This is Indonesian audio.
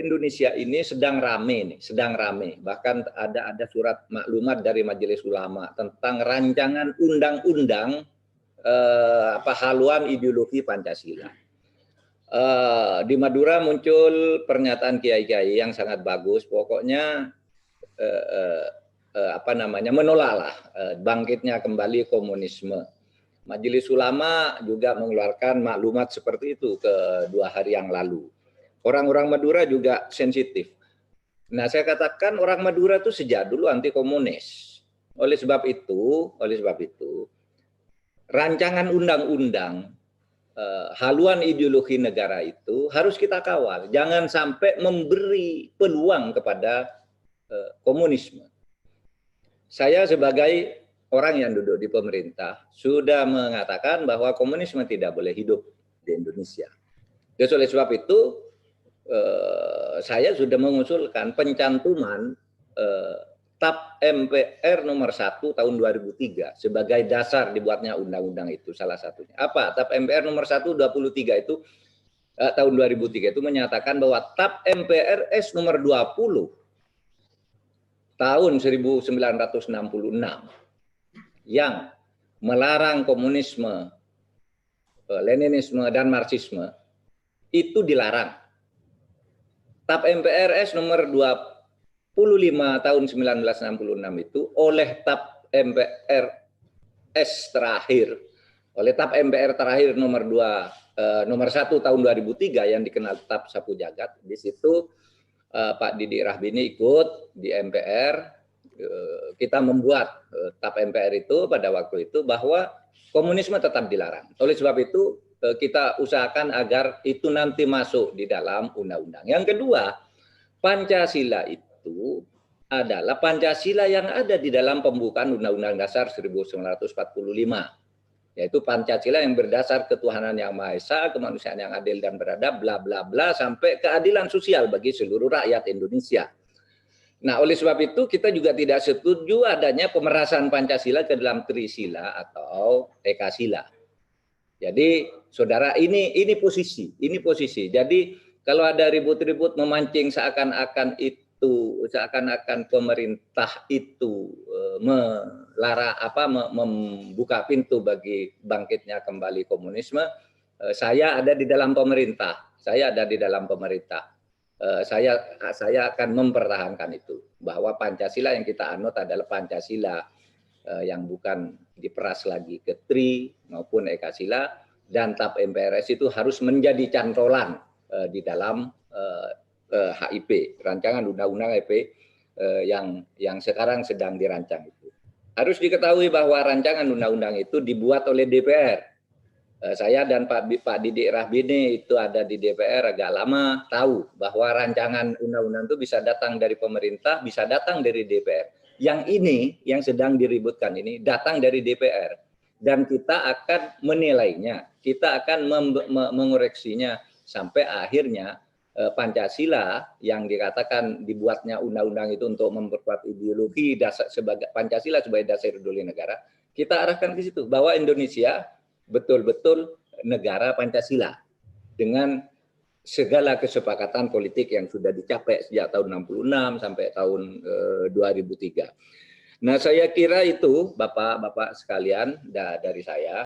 Indonesia ini sedang rame nih, sedang rame. Bahkan ada surat maklumat dari Majelis Ulama tentang rancangan undang-undang haluan ideologi Pancasila. Di Madura muncul pernyataan kiai-kiai yang sangat bagus. Pokoknya menolaklah bangkitnya kembali komunisme. Majelis Ulama juga mengeluarkan maklumat seperti itu ke 2 hari yang lalu. Orang-orang Madura juga sensitif. Nah, saya katakan orang Madura itu sejak dulu anti komunis. Oleh sebab itu, rancangan undang-undang haluan ideologi negara itu harus kita kawal. Jangan sampai memberi peluang kepada komunisme. Saya sebagai orang yang duduk di pemerintah sudah mengatakan bahwa komunisme tidak boleh hidup di Indonesia. Jadi oleh sebab itu saya sudah mengusulkan pencantuman TAP MPR nomor 1 tahun 2003 sebagai dasar dibuatnya undang-undang itu salah satunya. Apa? TAP MPR nomor 1 23 itu tahun 2003 itu menyatakan bahwa TAP MPRS nomor 20 tahun 1966 yang melarang komunisme, Leninisme dan Marxisme itu dilarang. TAP MPRS nomor 25 tahun 1966 itu oleh TAP MPRS terakhir, oleh TAP MPR terakhir nomor 1 tahun 2003 yang dikenal TAP Sapu Jagat. Di situ Pak Didik Rahbini ikut di MPR, kita membuat TAP MPR itu pada waktu itu bahwa komunisme tetap dilarang. Oleh sebab itu kita usahakan agar itu nanti masuk di dalam undang-undang. Yang kedua, Pancasila itu adalah Pancasila yang ada di dalam pembukaan Undang-Undang Dasar 1945. Yaitu Pancasila yang berdasar ketuhanan yang Maha Esa, kemanusiaan yang adil dan beradab, bla bla bla, sampai keadilan sosial bagi seluruh rakyat Indonesia. Nah, oleh sebab itu kita juga tidak setuju adanya pemerasan Pancasila ke dalam Trisila atau Ekasila. Jadi, saudara, ini posisi. Jadi, kalau ada ribut-ribut memancing seakan-akan pemerintah itu membuka pintu bagi bangkitnya kembali komunisme, saya ada di dalam pemerintah. Saya akan mempertahankan itu, bahwa Pancasila yang kita anut adalah Pancasila yang bukan diperas lagi ke Tri maupun Ekasila, dan TAP MPRS itu harus menjadi cantolan di dalam HIP, rancangan undang-undang HIP yang sekarang sedang dirancang itu. Harus diketahui bahwa rancangan undang-undang itu dibuat oleh DPR. Saya dan Pak Didik Rahbini itu ada di DPR agak lama, tahu bahwa rancangan undang-undang itu bisa datang dari pemerintah, bisa datang dari DPR. Yang ini, yang sedang diributkan ini, datang dari DPR. Dan kita akan menilainya, kita akan mengoreksinya sampai akhirnya Pancasila yang dikatakan dibuatnya undang-undang itu untuk memperkuat ideologi dasar sebagai Pancasila sebagai dasar ideologi negara, kita arahkan ke situ bahwa Indonesia betul-betul negara Pancasila dengan segala kesepakatan politik yang sudah dicapai sejak tahun 66 sampai tahun 2003. Nah, saya kira itu Bapak-bapak sekalian dari saya.